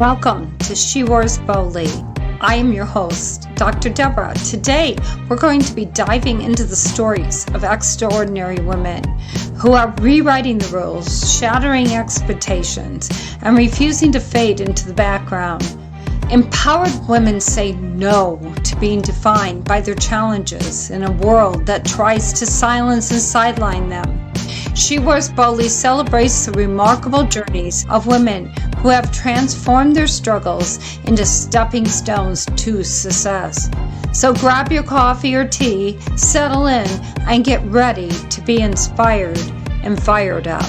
Welcome to She Roars Boldly. I am your host, Dr. Deborah. Today, we're going to be diving into the stories of extraordinary women who are rewriting the rules, shattering expectations, and refusing to fade into the background. Empowered women say no to being defined by their challenges in a world that tries to silence and sideline them. She Roars Boldly celebrates the remarkable journeys of women who have transformed their struggles into stepping stones to success. So grab your coffee or tea, settle in, and get ready to be inspired and fired up.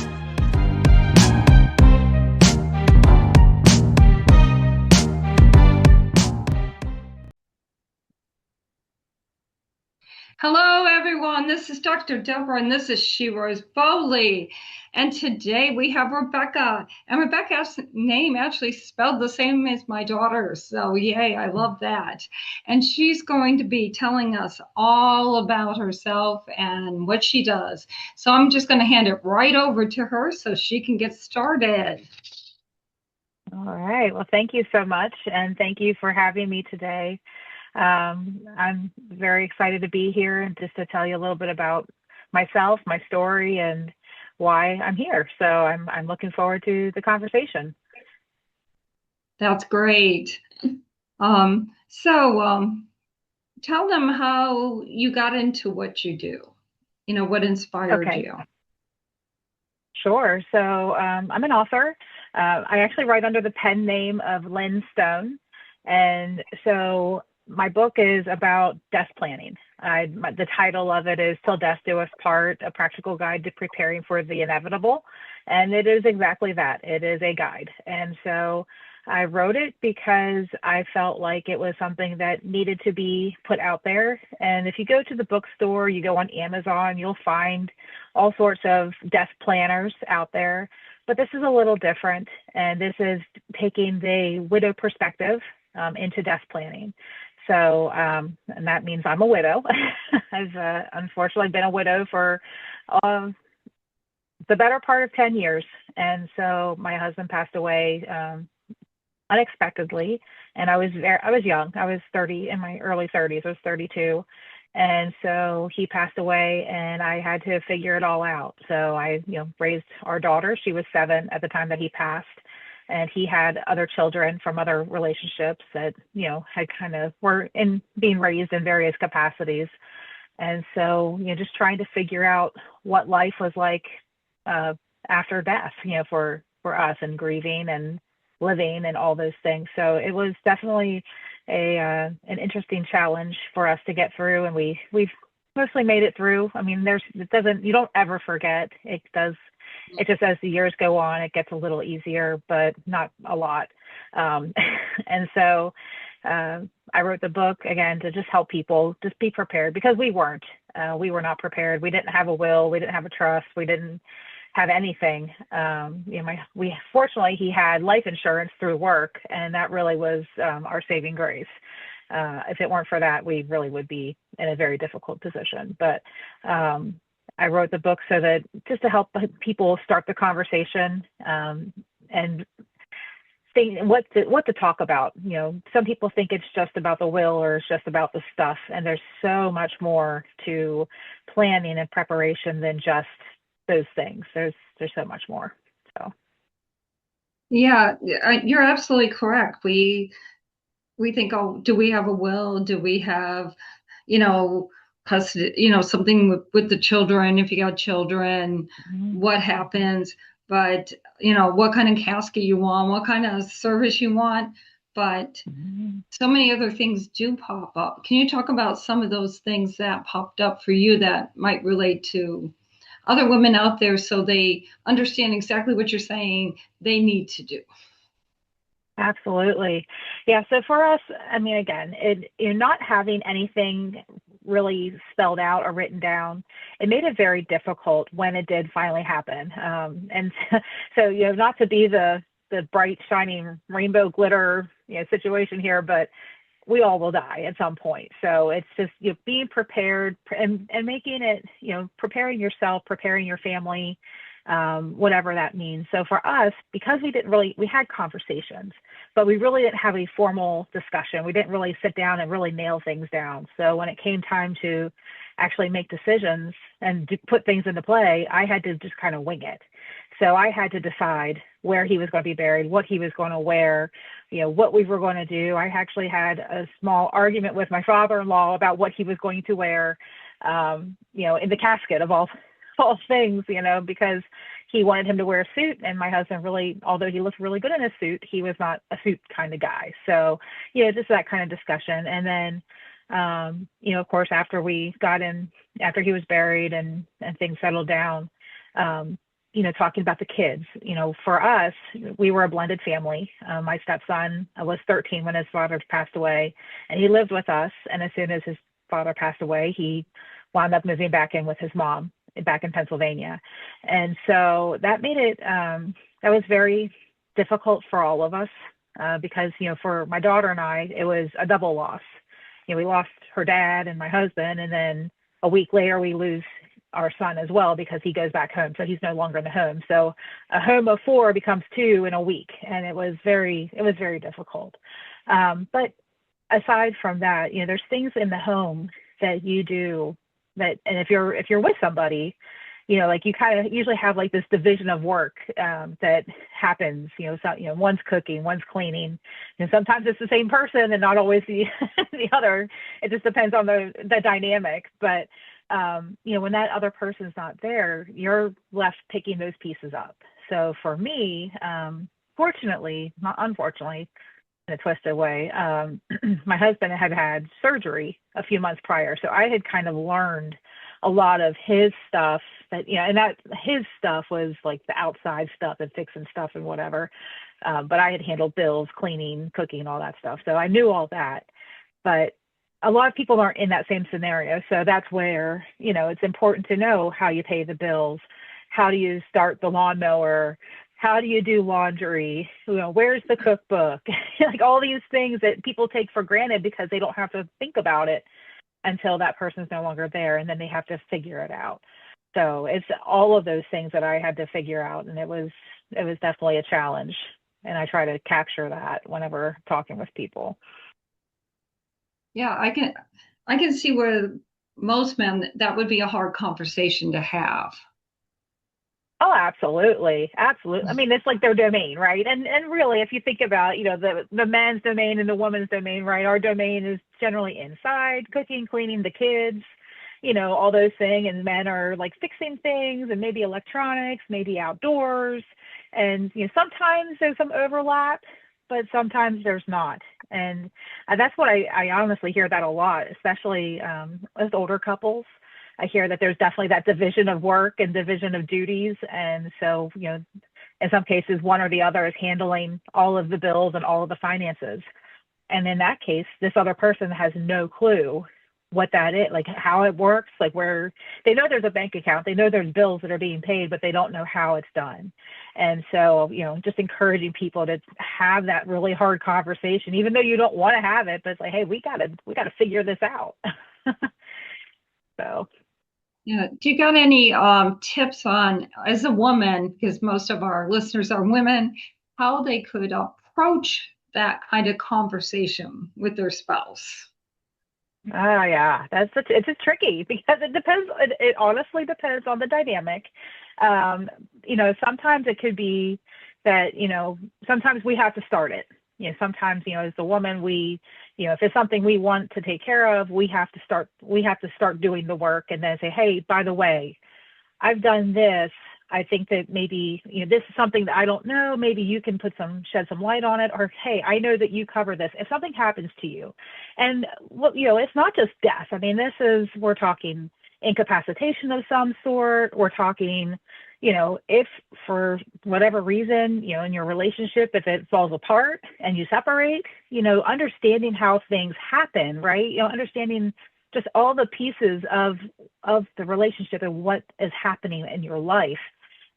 Hello, everyone. This is Dr. Deborah, and this is She Roars Boldly. And today we have Rebekah. And Rebekah's name actually spelled the same as my daughter's. So, yay, I love that. And she's going to be telling us all about herself and what she does. So I'm just going to hand it right over to her so she can get started. All right. Well, thank you so much. And thank you for having me today. I'm very excited to be here and just to tell you a little bit about myself, my story, and why I'm here. So I'm looking forward to the conversation. That's great. Tell them how you got into what you do. You know, what inspired you? Sure. So I'm an author. I actually write under the pen name of Lynn. And so my book is about death planning. The title of it is Till Death Do Us Part, A Practical Guide to Preparing for the Inevitable. And it is exactly that. It is a guide. And so I wrote it because I felt like it was something that needed to be put out there. And if you go to the bookstore, you go on Amazon, you'll find all sorts of death planners out there. But this is a little different. And this is taking the widow perspective into death planning. So, and that means I'm a widow. I've unfortunately been a widow for the better part of 10 years. And so my husband passed away unexpectedly. And I was young. I was 30, in my early 30s. I was 32. And so he passed away and I had to figure it all out. So I, raised our daughter. She was 7 at the time that he passed. And he had other children from other relationships that, had kind of were being raised in various capacities. And so, just trying to figure out what life was like after death, for us, and grieving and living and all those things. So it was definitely an interesting challenge for us to get through. And we've mostly made it through. I mean, you don't ever forget. It does. It just, as the years go on, it gets a little easier, but not a lot. And so I wrote the book, again, to just help people just be prepared, because we were not prepared. We didn't have a will. We didn't have a trust. We didn't have anything. Fortunately, he had life insurance through work, and that really was our saving grace. If it weren't for that, we really would be in a very difficult position. But I wrote the book so that just to help people start the conversation and think what to talk about. Some people think it's just about the will or it's just about the stuff, and there's so much more to planning and preparation than just those things. There's so much more. So yeah, you're absolutely correct. We think, oh, do we have a will? Do we have, custody, something with the children? If you got children, what happens? But, what kind of casket you want, what kind of service you want. But so many other things do pop up. Can you talk about some of those things that popped up for you that might relate to other women out there, so they understand exactly what you're saying they need to do? Absolutely. Yeah. So for us, I mean, again, not having anything really spelled out or written down, it made it very difficult when it did finally happen. And so, not to be the bright, shining rainbow glitter, situation here, but we all will die at some point. So it's just, being prepared and making it, preparing yourself, preparing your family, whatever that means. So for us, because we had conversations, but we really didn't have a formal discussion. We didn't really sit down and really nail things down. So when it came time to actually make decisions and put things into play, I had to just kind of wing it. So I had to decide where he was going to be buried, what he was going to wear, what we were going to do. I actually had a small argument with my father-in-law about what he was going to wear, in the casket of all things, because he wanted him to wear a suit. And my husband really, although he looked really good in a suit, he was not a suit kind of guy. So, just that kind of discussion. And then, of course, after he was buried and things settled down, talking about the kids, for us, we were a blended family. My stepson was 13 when his father passed away, and he lived with us. And as soon as his father passed away, he wound up moving back in with his mom back in Pennsylvania. And so that made it, that was very difficult for all of us because, for my daughter and I, it was a double loss. We lost her dad and my husband, and then a week later we lose our son as well because he goes back home. So he's no longer in the home. So a home of 4 becomes 2 in a week. And it was very difficult. But aside from that, there's things in the home that you do that, and if you're with somebody, like you kind of usually have like this division of work that happens, one's cooking, one's cleaning, and sometimes it's the same person and not always the other. It just depends on the dynamic. But when that other person's not there, you're left picking those pieces up. So for me, fortunately, not unfortunately, in a twisted way, my husband had surgery a few months prior. So I had kind of learned a lot of his stuff and that his stuff was like the outside stuff and fixing stuff and whatever. But I had handled bills, cleaning, cooking, all that stuff. So I knew all that. But a lot of people aren't in that same scenario. So that's where, it's important to know how you pay the bills. How do you start the lawnmower? How do you do laundry? Where's the cookbook? Like all these things that people take for granted because they don't have to think about it until that person's no longer there, and then they have to figure it out. So it's all of those things that I had to figure out, and it was definitely a challenge. And I try to capture that whenever talking with people. Yeah, I can see where most men that would be a hard conversation to have. Oh, absolutely. Absolutely. I mean, it's like their domain, right? And really, if you think about, the men's domain and the woman's domain, right? Our domain is generally inside, cooking, cleaning, the kids, all those things. And men are like fixing things and maybe electronics, maybe outdoors. And, sometimes there's some overlap, but sometimes there's not. And that's what I honestly hear that a lot, especially as older couples. I hear that there's definitely that division of work and division of duties. And so, in some cases, one or the other is handling all of the bills and all of the finances. And in that case, this other person has no clue what that is, like how it works, like where they know there's a bank account, they know there's bills that are being paid, but they don't know how it's done. And so, just encouraging people to have that really hard conversation, even though you don't want to have it, but it's like, hey, we gotta figure this out. So. Yeah. Do you got any tips on, as a woman, because most of our listeners are women, how they could approach that kind of conversation with their spouse? Oh yeah, it's a tricky because it depends. It honestly depends on the dynamic. Sometimes it could be that sometimes we have to start it. Sometimes as the woman if it's something we want to take care of, we have to start doing the work and then say, hey, by the way, I've done this. I think that maybe, this is something that I don't know. Maybe you can shed some light on it, or, hey, I know that you cover this. If something happens to you, and it's not just death. I mean, we're talking incapacitation of some sort. We're talking, if for whatever reason, in your relationship, if it falls apart and you separate, understanding how things happen, right? Understanding just all the pieces of the relationship and what is happening in your life.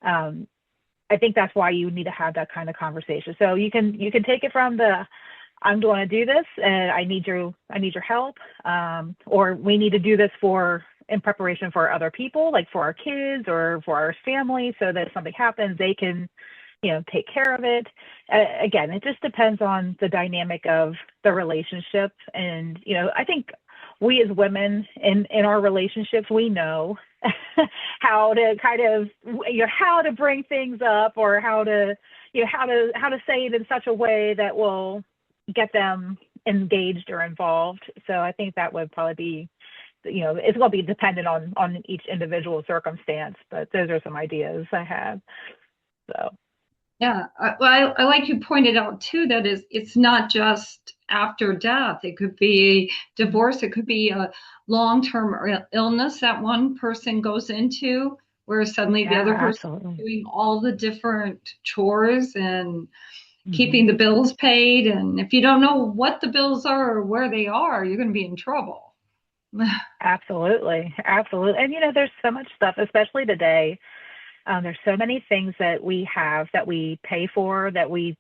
I think that's why you need to have that kind of conversation. So you can take it from I'm going to do this and I need your help, or we need to do this for in preparation for other people, like for our kids or for our family, so that if something happens, they can, take care of it. Again, it just depends on the dynamic of the relationship. And, I think we as women in our relationships, we know how to kind of, how to bring things up, or how to, how to say it in such a way that will get them engaged or involved. So I think that would probably be, it's going to be dependent on each individual circumstance, but those are some ideas I have. So. Yeah, I like you pointed out too that it's not just after death. It could be divorce. It could be a long-term illness that one person goes into, where suddenly the Yeah, other person is absolutely. doing all the different chores and Hmm. keeping the bills paid. And if you don't know what the bills are or where they are, you're going to be in trouble. Absolutely, absolutely. And there's so much stuff, especially today. There's so many things that we have that we pay for that we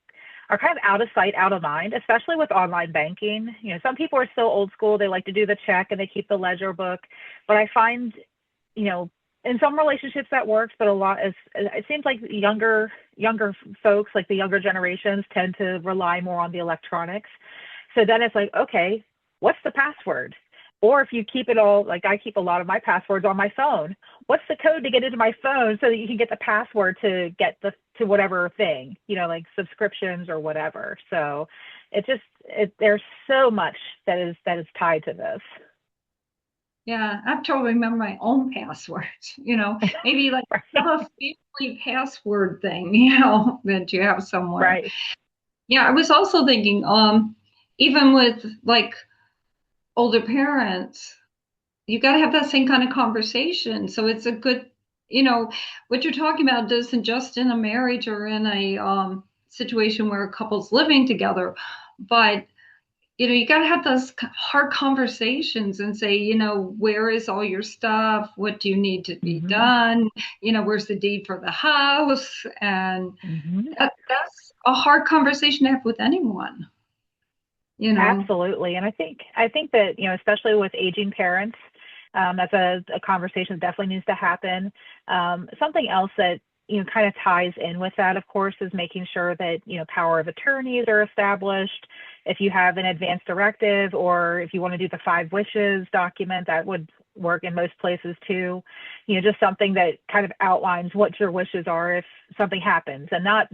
are kind of out of sight, out of mind, especially with online banking. Some people are still old school. They like to do the check and they keep the ledger book. But I find, in some relationships that works, but a lot is, it seems like younger folks, like the younger generations, tend to rely more on the electronics. So then it's like, okay, what's the password? Or if you keep it all, like I keep a lot of my passwords on my phone. What's the code to get into my phone so that you can get the password to get to whatever thing, like subscriptions or whatever. So there's so much that is tied to this. Yeah, I have trouble remember my own passwords, maybe like have a family password thing, that you have somewhere. Right. Yeah, I was also thinking, even with like older parents, you got to have that same kind of conversation. So it's a good, what you're talking about isn't just in a marriage or in a situation where a couple's living together, but you got to have those hard conversations and say, where is all your stuff? What do you need to be Hmm. done? Where's the deed for the house? And Hmm. that's a hard conversation to have with anyone, you know. Absolutely. And I think that, especially with aging parents, that's a conversation that definitely needs to happen. Something else that, kind of ties in with that, of course, is making sure that, power of attorneys are established. If you have an advance directive, or if you want to do the 5 wishes document, that would work in most places too. Just something that kind of outlines what your wishes are if something happens, and not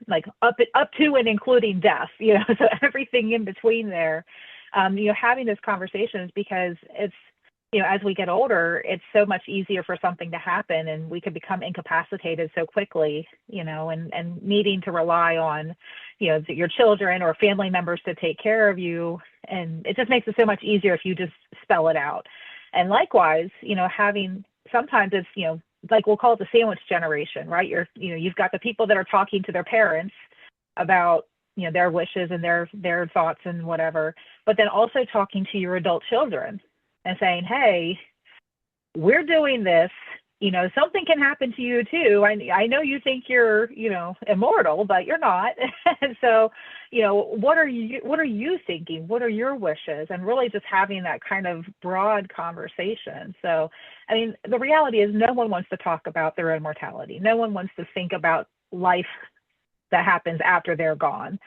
like up to and including death, so everything in between there. Having those conversations, because it's, as we get older, it's so much easier for something to happen and we can become incapacitated so quickly, and needing to rely on, your children or family members to take care of you. And it just makes it so much easier if you just spell it out. And likewise, having, sometimes it's, like we'll call it the sandwich generation, right? You've got the people that are talking to their parents about, their wishes and their thoughts and whatever, but then also talking to your adult children and saying, hey, we're doing this, something can happen to you too. I know you think you're, immortal, but you're not. And so, what are you thinking? What are your wishes? And really just having that kind of broad conversation. So, I mean, the reality is no one wants to talk about their own mortality. No one wants to think about life that happens after they're gone.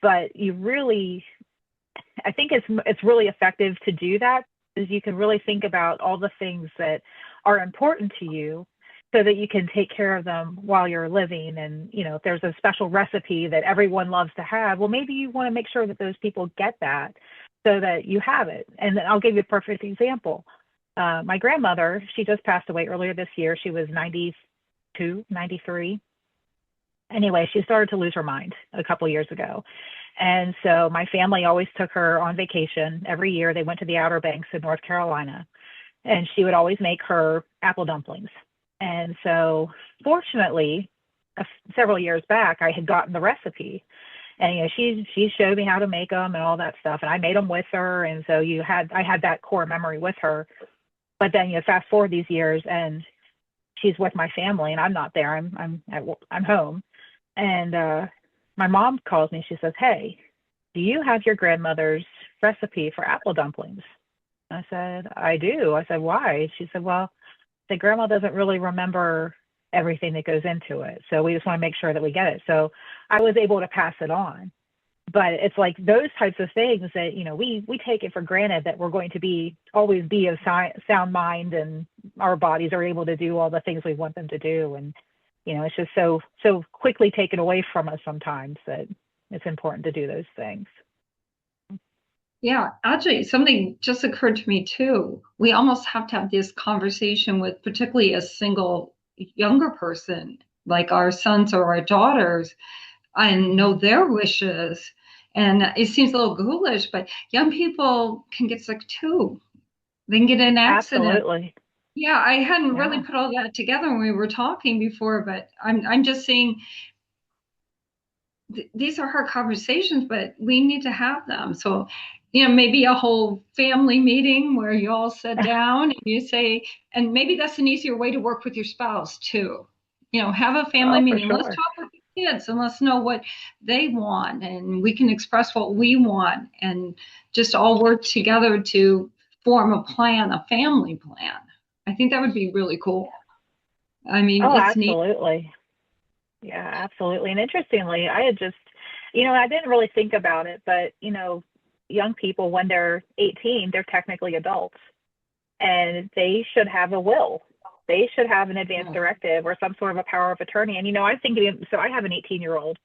But I think it's really effective to do that, is you can really think about all the things that are important to you so that you can take care of them while you're living. And, if there's a special recipe that everyone loves to have, well, maybe you want to make sure that those people get that so that you have it. And then I'll give you a perfect example. My grandmother, she just passed away earlier this year. She was 92, 93. Anyway, she started to lose her mind a couple years ago. And so my family always took her on vacation. Every year they went to the Outer Banks in North Carolina, and she would always make her apple dumplings. And so fortunately, several years back, I had gotten the recipe. And she showed me how to make them and all that stuff, and I made them with her. And so I had that core memory with her. But then fast forward these years, and she's with my family, and I'm not there. I'm home, and my mom calls me. She says, "Hey, do you have your grandmother's recipe for apple dumplings?" I said, I do. I said, why? She said, well, the grandma doesn't really remember everything that goes into it. So we just want to make sure that we get it. So I was able to pass it on. But it's like those types of things that, we take it for granted that we're going to always be of sound mind, and our bodies are able to do all the things we want them to do. And, it's just so quickly taken away from us sometimes that it's important to do those things. Yeah, actually, something just occurred to me too. We almost have to have this conversation with particularly a single younger person, like our sons or our daughters, and know their wishes. And it seems a little ghoulish, but young people can get sick too. They can get in an accident. Absolutely. Yeah, I hadn't really Yeah, put all that together when we were talking before, but I'm just saying these are hard conversations, but we need to have them. So, maybe a whole family meeting where you all sit down and you say, and maybe that's an easier way to work with your spouse too. Have a family oh, for meeting. Let's sure. talk with the kids and let's know what they want, and we can express what we want, and just all work together to form a plan, a family plan. I think that would be really cool. I mean, Oh, it's neat. absolutely. Yeah, absolutely. And interestingly, I had just, I didn't really think about it, but, young people, when they're 18, they're technically adults, and they should have a will. They should have an advance Yeah. directive or some sort of a power of attorney. And, I'm thinking, so I have an 18-year-old,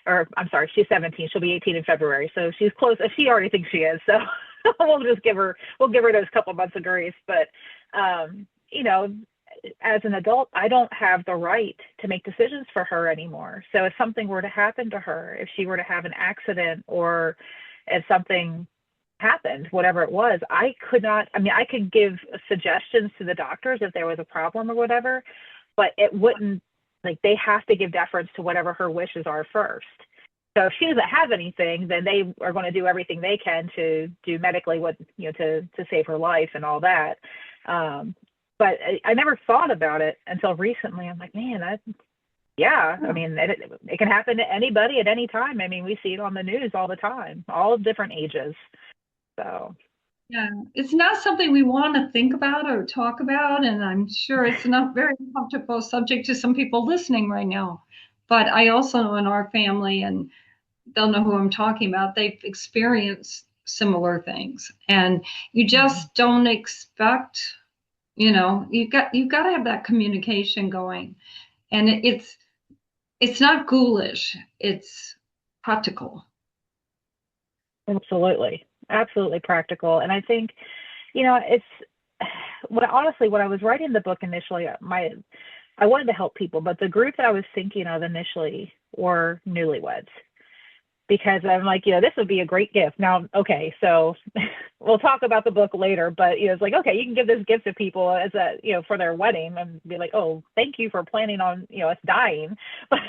or I'm sorry, she's 17. She'll be 18 in February. So she's close. She already thinks she is. So we'll give her those couple months of grace. But, as an adult, I don't have the right to make decisions for her anymore. So if something were to happen to her, if she were to have an accident, or if something happened, whatever it was, I could not, I mean, I could give suggestions to the doctors if there was a problem or whatever, but it wouldn't, like, they have to give deference to whatever her wishes are first. So if she doesn't have anything, then they are going to do everything they can to do medically what, to save her life and all that. Um, but I never thought about it until recently. I'm like, man, yeah, I Yeah. mean, it can happen to anybody at any time. I mean, we see it on the news all the time, all different ages. So, Yeah, it's not something we want to think about or talk about, and I'm sure it's not very comfortable subject to some people listening right now. But I also know in our family, and they'll know who I'm talking about, they've experienced similar things, and you mhm. just don't expect, you've got to have that communication going, and it's not ghoulish, it's practical. Absolutely, absolutely practical. And I think, it's when I was writing the book initially, I wanted to help people, but the group that I was thinking of initially were newlyweds, because I'm like, this would be a great gift. Now, okay, so we'll talk about the book later, but it's like, okay, you can give this gift to people as a, for their wedding, and be like, oh, thank you for planning on, us dying. But,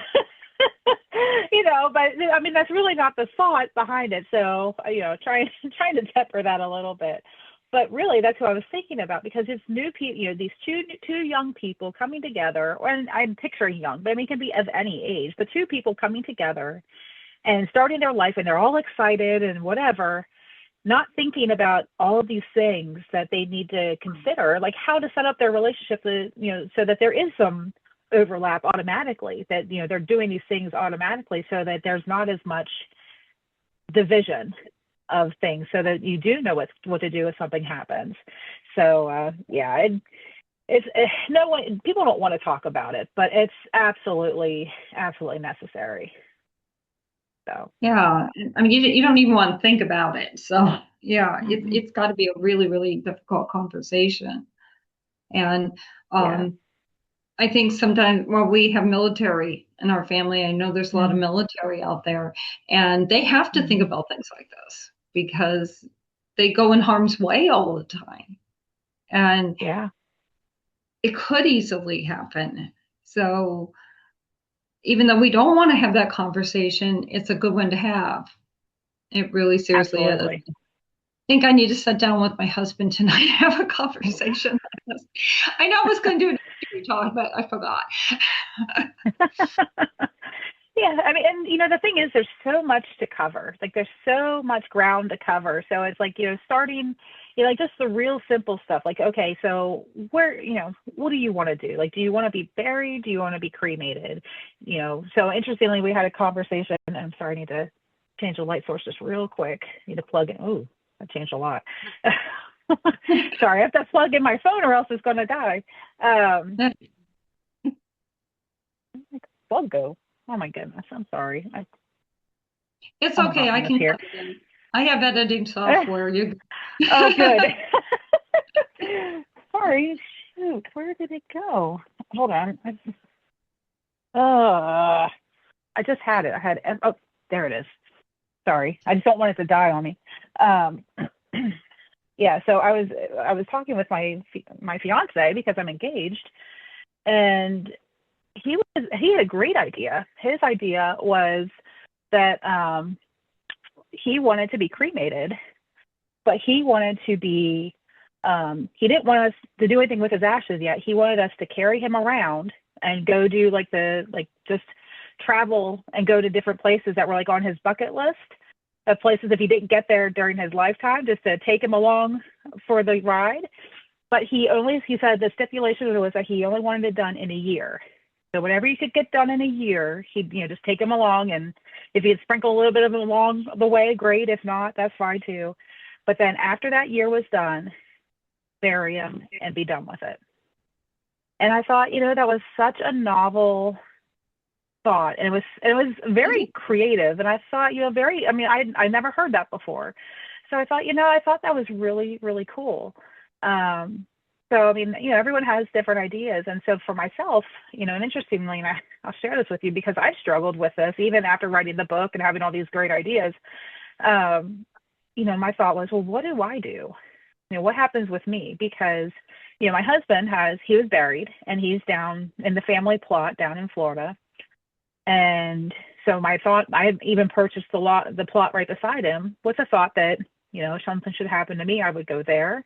but I mean, that's really not the thought behind it. So, trying, trying to temper that a little bit. But really, that's what I was thinking about, because it's new people, these two young people coming together, and I'm picturing young, but I mean, it can be of any age, but two people coming together and starting their life, and they're all excited and whatever, not thinking about all of these things that they need to consider, like how to set up their relationship, so that there is some overlap automatically, that, they're doing these things automatically, so that there's not as much division of things, so that you do know what to do if something happens. So, yeah, it's no one, people don't want to talk about it, but it's absolutely, absolutely necessary. So, Yeah, I mean, you don't even want to think about it. So, yeah, mhm. it's got to be a really, really difficult conversation. And Yeah. um, I think sometimes, well, we have military in our family. I know there's a lot of Mhm. military out there, and they have to think Mhm. about things like this because they go in harm's way all the time. And Yeah, it could easily happen. So, even though we don't want to have that conversation, it's a good one to have. It really seriously is. absolutely. Think I need to sit down with my husband tonight and have a conversation like this. I know I was going to do an interview talk, but I forgot. Yeah, I mean, and the thing is, there's so much to cover. Like, there's so much ground to cover. So it's like, starting, like just the real simple stuff. Like, okay, so where, what do you want to do? Like, do you want to be buried? Do you want to be cremated? So interestingly, we had a conversation. I'm sorry, I need to change the light source just real quick. Need to plug in. Oh, that changed a lot. Sorry, I have to plug in my phone or else it's going to die. Plug go. Oh my goodness, I'm sorry. It's I'm okay. hot I mess can here. cut it in. I have editing software. You. Oh, good. Sorry. Shoot, where did it go? Hold on. I just had it. Oh, there it is. Sorry. I just don't want it to die on me. Um, yeah. So I was talking with my fiance because I'm engaged, and he had a great idea. His idea was that he wanted to be cremated, but he wanted to be he didn't want us to do anything with his ashes yet. He wanted us to carry him around and go do just travel and go to different places that were like on his bucket list of places if he didn't get there during his lifetime, just to take him along for the ride. But he said the stipulation was that he only wanted it done in a year. So whatever you could get done in a year, he'd just take him along, and if he'd sprinkle a little bit of him along the way, great. If not, that's fine too. But then after that year was done, bury him and be done with it. And I thought, that was such a novel thought, and it was very creative. And I thought, I never heard that before. So I thought, I thought that was really, really cool. So, everyone has different ideas. And so for myself, and interestingly, and I'll share this with you because I've struggled with this even after writing the book and having all these great ideas. My thought was, well, what do I do? What happens with me? Because, my husband he was buried, and he's down in the family plot down in Florida. And so my thought, I even purchased the plot right beside him with the thought that, if something should happen to me, I would go there,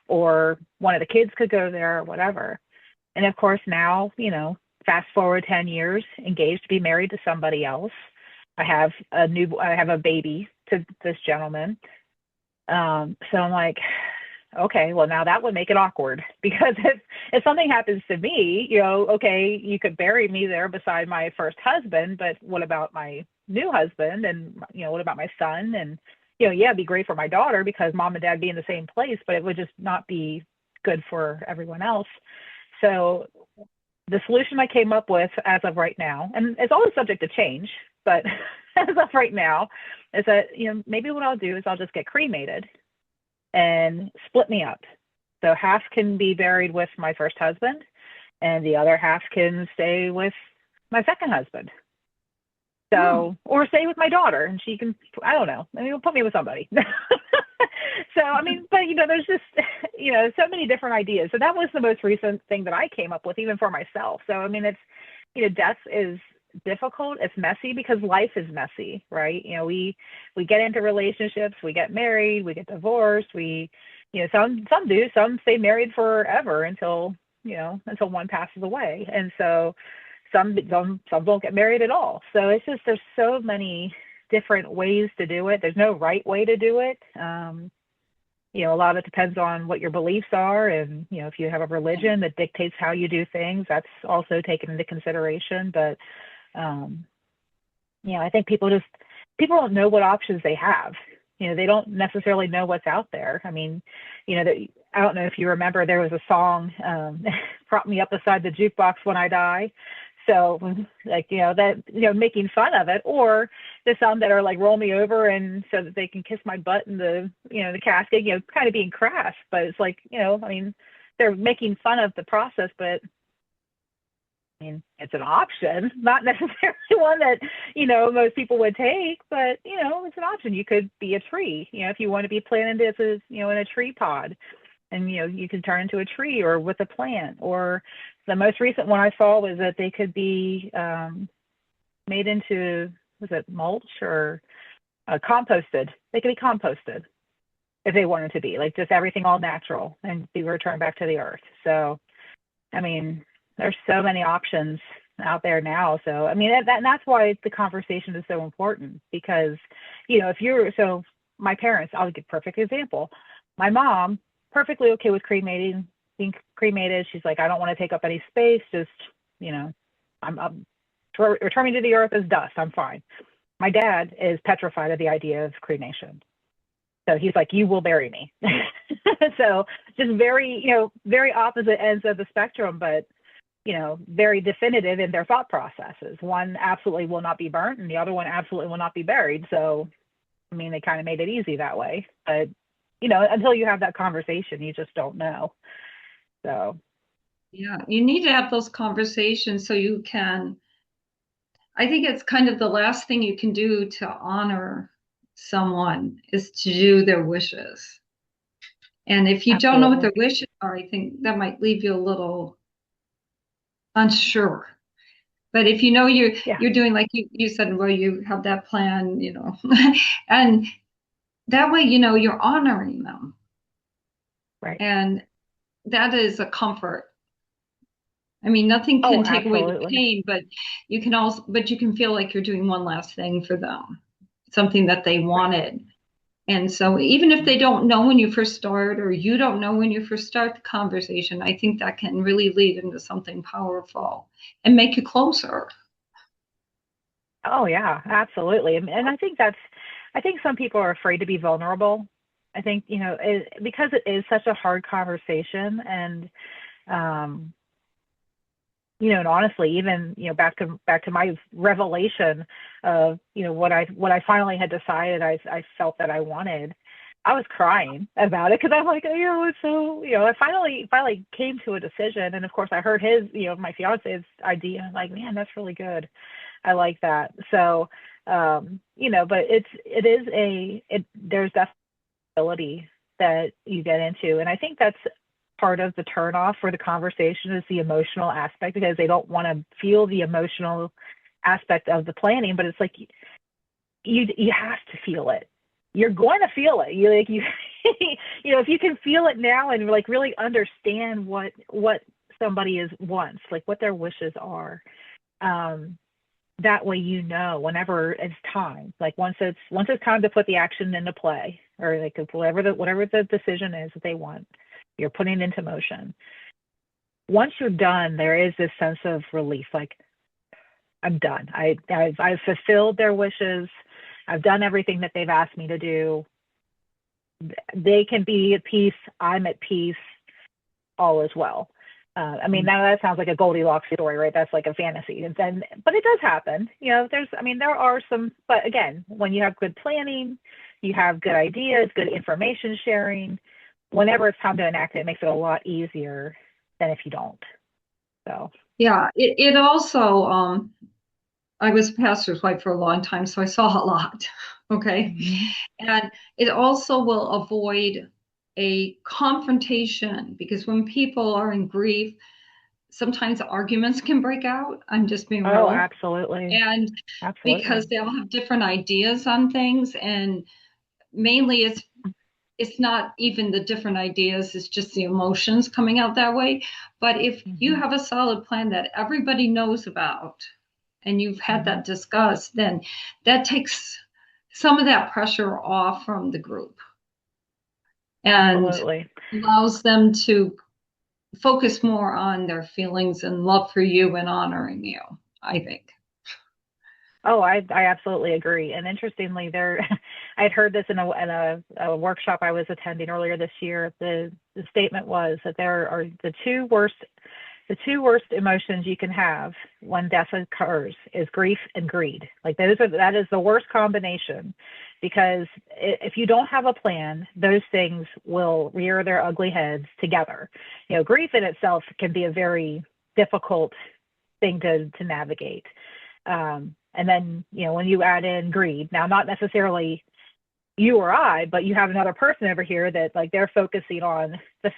or one of the kids could go there, or whatever. And of course now, fast forward 10 years, engaged to be married to somebody else. I have a baby to this gentleman. So I'm like, okay, well, now that would make it awkward, because if something happens to me, okay, you could bury me there beside my first husband, but what about my new husband? And, what about my son? And, yeah, it'd be great for my daughter because mom and dad be in the same place, but it would just not be good for everyone else. So the solution I came up with as of right now, and it's always subject to change, but as of right now, is that, maybe what I'll do is I'll just get cremated and split me up. So half can be buried with my first husband, and the other half can stay with my second husband. So, or stay with my daughter, and she can, I don't know, put me with somebody. So, but, there's just, so many different ideas. So that was the most recent thing that I came up with, even for myself. So, it's, death is difficult. It's messy because life is messy, right? We get into relationships, we get married, we get divorced, some do, some stay married forever until one passes away. And so some don't get married at all. So it's just, there's so many different ways to do it. There's no right way to do it. A lot of it depends on what your beliefs are. And, if you have a religion that dictates how you do things, that's also taken into consideration. But, I think people don't know what options they have. They don't necessarily know what's out there. I don't know if you remember, there was a song, prop me up beside the jukebox when I die. So making fun of it, or there's some that are like, roll me over and so that they can kiss my butt in the casket, kind of being crass, but it's like, they're making fun of the process, but it's an option, not necessarily one that, most people would take, but, it's an option. You could be a tree, if you want to be planted as in a tree pod, and, you can turn into a tree or with a plant. Or the most recent one I saw was that they could be made into, was it mulch or composted? They could be composted if they wanted to be, like just everything all natural and be returned back to the earth. So, there's so many options out there now. So, I mean, that's why the conversation is so important because, if so my parents, I'll give a perfect example. My mom, perfectly okay with being cremated. She's like, I don't want to take up any space. Just, I'm return me to the earth as dust. I'm fine. My dad is petrified of the idea of cremation. So he's like, you will bury me. So just very opposite ends of the spectrum, but, very definitive in their thought processes. One absolutely will not be burnt and the other one absolutely will not be buried. So, I mean, they kind of made it easy that way. But, until you have that conversation, you just don't know. So. Yeah, you need to have those conversations so you can. I think it's kind of the last thing you can do to honor someone is to do their wishes. And if you don't know what Absolutely. their wishes are, I think that might leave you a little unsure. But if you know Yeah. you're doing like you said, well, you have that plan, and that way, you're honoring them. Right. And that is a comfort. I mean, nothing Oh, can take away the absolutely. pain, but you can feel like you're doing one last thing for them, something that they Right. wanted. And so even if they don't know when you first start or you don't know when you first start the conversation, I think that can really lead into something powerful and make you closer. Oh yeah, absolutely. And I think some people are afraid to be vulnerable. I think, because it is such a hard conversation um, and honestly, even, back to my revelation of, what I finally had decided I felt that I wanted. I was crying about it because I'm like, it's so, I finally came to a decision. And of course I heard my fiance's idea. I'm like, man, that's really good. I like that. So, but there's definitely that you get into. And I think that's part of the turnoff for the conversation is the emotional aspect because they don't want to feel the emotional aspect of the planning, but it's like you have to feel it. You're going to feel it. If you can feel it now and like really understand what somebody wants, like what their wishes are, that way whenever it's time, like once it's time to put the action into play, or like whatever the decision is that they want, you're putting into motion. Once you're done, there is this sense of relief, like I'm done. I've fulfilled their wishes. I've done everything that they've asked me to do. They can be at peace. I'm at peace. All is well. I mean, now that sounds like a Goldilocks story, right? That's like a fantasy. But it does happen. There are some, but again, when you have good planning, you have good ideas, good information sharing, whenever it's time to enact it, it makes it a lot easier than if you don't. So. Yeah, it also, I was a pastor's wife for a long time, so I saw a lot. Okay. Mm-hmm. And it also will avoid a confrontation because when people are in grief, sometimes arguments can break out. I'm just being Oh, real. absolutely. And because Absolutely. they all have different ideas on things, and mainly it's not even the different ideas, it's just the emotions coming out that way. But if you Mm-hmm. have a solid plan that everybody knows about and you've had Mm-hmm. that discussed, then that takes some of that pressure off from the group and Absolutely. allows them to focus more on their feelings and love for you and honoring you, I think. Oh, I absolutely agree. And interestingly, I had heard this in a workshop I was attending earlier this year. The statement was that there are the two worst emotions you can have when death occurs is grief and greed. Like that is the worst combination, because if you don't have a plan, those things will rear their ugly heads together. Grief in itself can be a very difficult thing to navigate. And then, when you add in greed, now not necessarily you or I, but you have another person over here that like they're focusing on the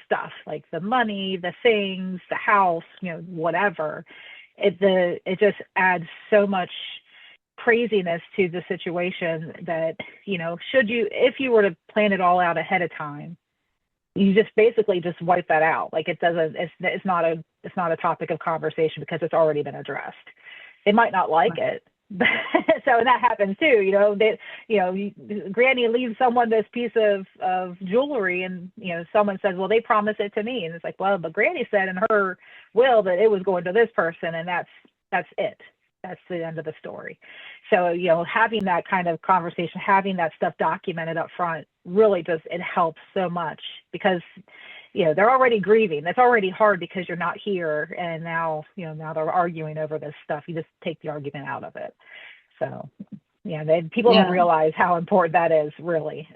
stuff, like the money, the things, the house, whatever. It just adds so much craziness to the situation that, if you were to plan it all out ahead of time, you just basically just wipe that out. Like it doesn't, it's not a topic of conversation because it's already been addressed. They might not like it. So that happens too, Granny leaves someone this piece of jewelry, and someone says, well, they promised it to me, and it's like, well, but Granny said in her will that it was going to this person, and that's it. That's the end of the story. So having that kind of conversation, having that stuff documented up front, really just, it helps so much, because they're already grieving. That's already hard because you're not here, and now now they're arguing over this stuff. You just take the argument out of it. So people don't realize how important that is, really.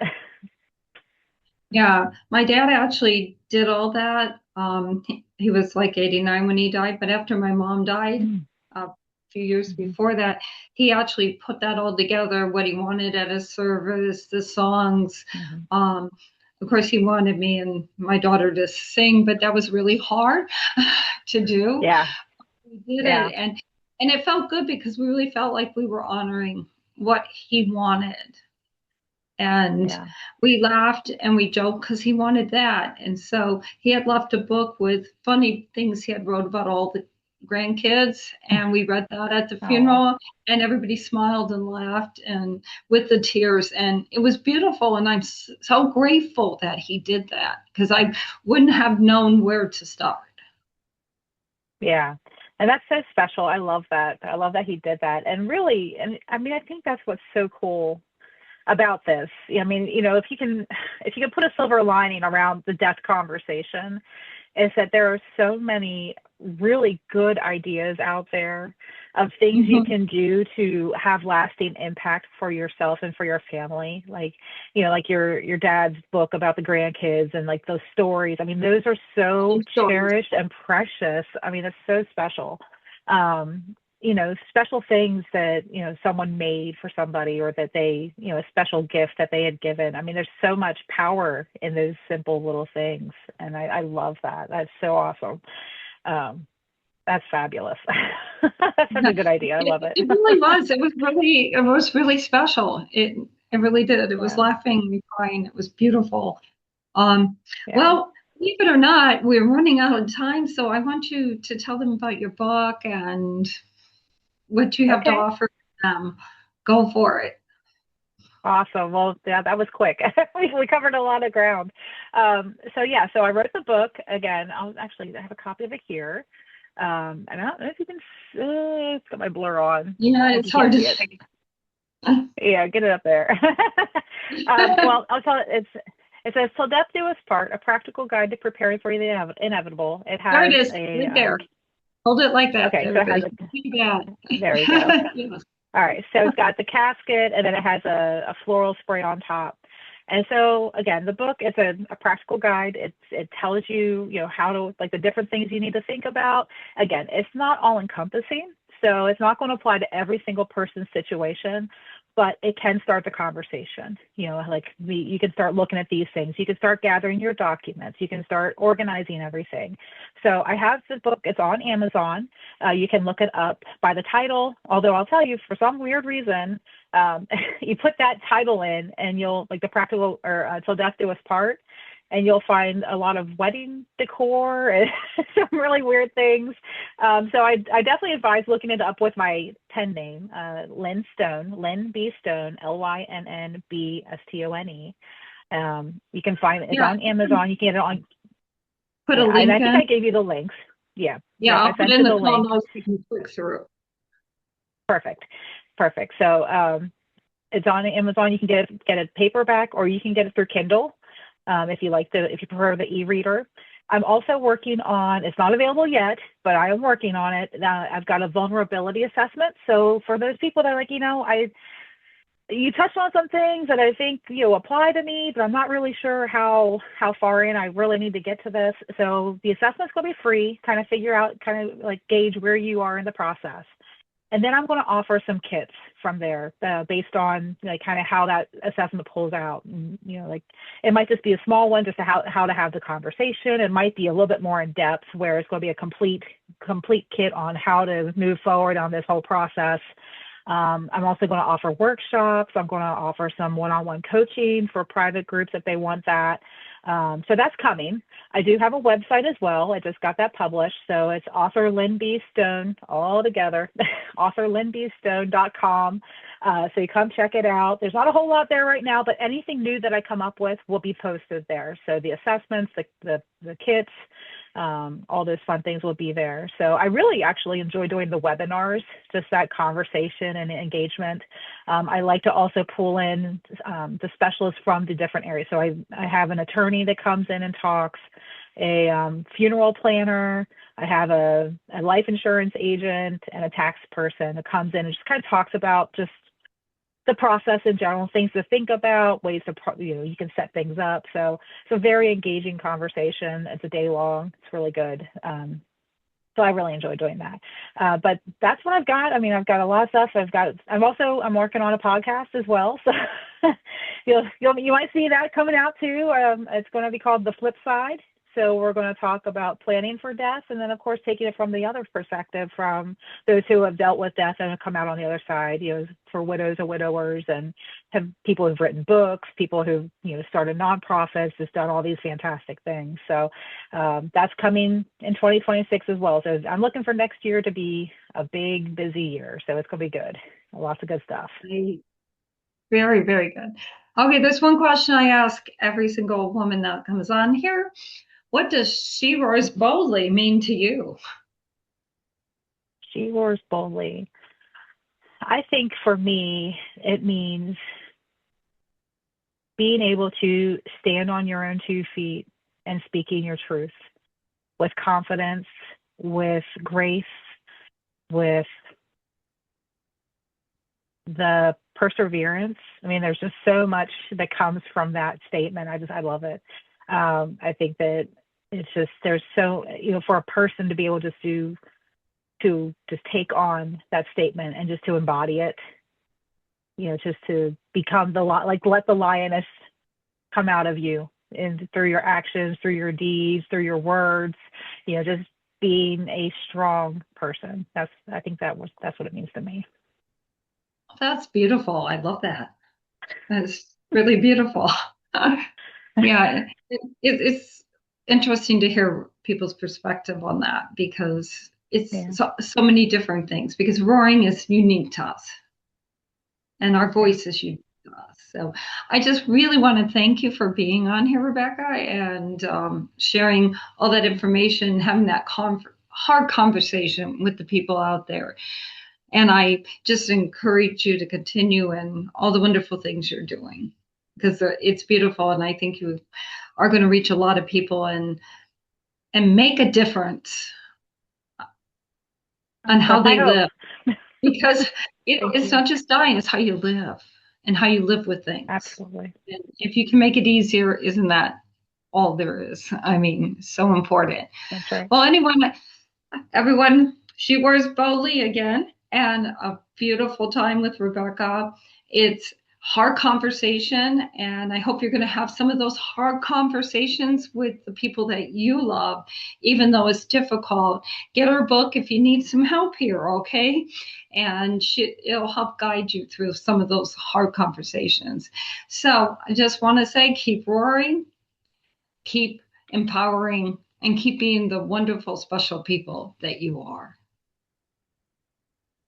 Yeah, my dad actually did all that. He was like 89 when he died, but after my mom died, a few years before that, he actually put that all together, what he wanted at a service, the songs. Of course, he wanted me and my daughter to sing, but that was really hard to do. Yeah. We did it, and it felt good because we really felt like we were honoring what he wanted. And we laughed and we joked because he wanted that. And so he had left a book with funny things he had wrote about all the grandkids, and we read that at the funeral, and everybody smiled and laughed and with the tears, and it was beautiful. And I'm so grateful that he did that, because I wouldn't have known where to start. Yeah. And that's so special. I love that. I love that he did that. And really, and I mean, I think that's what's so cool about this. I mean, if you can put a silver lining around the death conversation, is that there are so many really good ideas out there of things you can do to have lasting impact for yourself and for your family. Like, like your dad's book about the grandkids and like those stories. I mean, those are so cherished and precious. I mean, it's so special. Special things that, someone made for somebody, or that they, a special gift that they had given. I mean, there's so much power in those simple little things. And I love that. That's so awesome. That's fabulous. That's such a good idea. I love it. It really was. It was really special. It really did. It was laughing and crying. It was beautiful. Well, believe it or not, we're running out of time. So I want you to tell them about your book and what you have to offer them. Go for it. Awesome. Well, that was quick. We covered a lot of ground. So I wrote the book. Again, I have a copy of it here. I don't know if you can, it's got my blur on. Yeah, it's hard to see. Yeah, get it up there. Well, I'll tell it. It says, "Till death do us part, a practical guide to preparing for the inevitable." It has there it is, right there. Hold it like that. Okay, there so it has there we go. Yes. All right, so it's got the casket, and then it has a floral spray on top. And so, again, the book is a practical guide. It tells you, how to, like, the different things you need to think about. Again, it's not all encompassing, so it's not going to apply to every single person's situation, but it can start the conversation. You can start looking at these things. You can start gathering your documents. You can start organizing everything. So I have the book. It's on Amazon. You can look it up by the title, although I'll tell you, for some weird reason, you put that title in, and you'll, like, the practical, or Till Death Do Us Part, and you'll find a lot of wedding decor and some really weird things. So I definitely advise looking it up with my pen name, Lynn Stone, Lynn B. Stone, LYNNBSTONE. You can find it. It's on Amazon. You can get it on. Put a link. I think I gave you the links. Yeah. Yeah, I'll put in the comments so you can click through. Perfect. So it's on Amazon. You can get it paperback, or you can get it through Kindle. If you prefer the e-reader. I'm also working on, it's not available yet, but I am working on it. I've got a vulnerability assessment. So for those people that are like, you touched on some things that I think, apply to me, but I'm not really sure how far in I really need to get to this. So the assessment's going to be free, kind of figure out, kind of like gauge where you are in the process. And then I'm going to offer some kits from there based on, like, kind of how that assessment pulls out. And, like, it might just be a small one, just to how to have the conversation. It might be a little bit more in depth, where it's going to be a complete kit on how to move forward on this whole process. I'm also going to offer workshops. I'm going to offer some one-on-one coaching for private groups if they want that. So that's coming. I do have a website as well. I just got that published. So it's author Lynn B. Stone, all together, authorlynnbstone.com. So you come check it out. There's not a whole lot there right now, but anything new that I come up with will be posted there. So the assessments, the kits, all those fun things will be there. So I really actually enjoy doing the webinars, just that conversation and engagement. I like to also pull in the specialists from the different areas. So I have an attorney that comes in and talks, a funeral planner, I have a life insurance agent, and a tax person that comes in and just kind of talks about just the process in general, things to think about, ways to, you can set things up. So it's a very engaging conversation. It's a day long. It's really good. So I really enjoy doing that. But that's what I've got. I mean, I've got a lot of stuff. I'm working on a podcast as well. So you might see that coming out too. It's going to be called The Flip Side. So we're going to talk about planning for death, and then of course taking it from the other perspective, from those who have dealt with death and have come out on the other side, for widows and widowers, and have people who've written books, people who've started nonprofits, just done all these fantastic things. So that's coming in 2026 as well. So I'm looking for next year to be a big, busy year. So it's going to be good. Lots of good stuff. Very, very good. Okay, there's one question I ask every single woman that comes on here. What does She Roars Boldly mean to you? She Roars Boldly. I think for me, it means being able to stand on your own 2 feet and speaking your truth with confidence, with grace, with the perseverance. I mean, there's just so much that comes from that statement. I love it. I think that it's just, there's so, for a person to be able just to just take on that statement and just to embody it, just to become let the lioness come out of you, and through your actions, through your deeds, through your words, just being a strong person. I think that's what it means to me. That's beautiful. I love that. That's really beautiful. Yeah, it's interesting to hear people's perspective on that, because it's so many different things, because roaring is unique to us and our voice is unique to us. So I just really want to thank you for being on here, Rebekah, and sharing all that information, having that hard conversation with the people out there. And I just encourage you to continue in all the wonderful things you're doing, because it's beautiful. And I think you are going to reach a lot of people and make a difference on how they live. Because it's not just dying, it's how you live and how you live with things. Absolutely. And if you can make it easier, isn't that all there is? I mean, so important. That's right. Well, everyone, She Roars Boldly again, and a beautiful time with Rebekah. It's hard conversation, and I hope you're going to have some of those hard conversations with the people that you love, even though it's difficult. Get her book if you need some help here, okay? And it'll help guide you through some of those hard conversations. So I just want to say, keep roaring, keep empowering, and keep being the wonderful, special people that you are.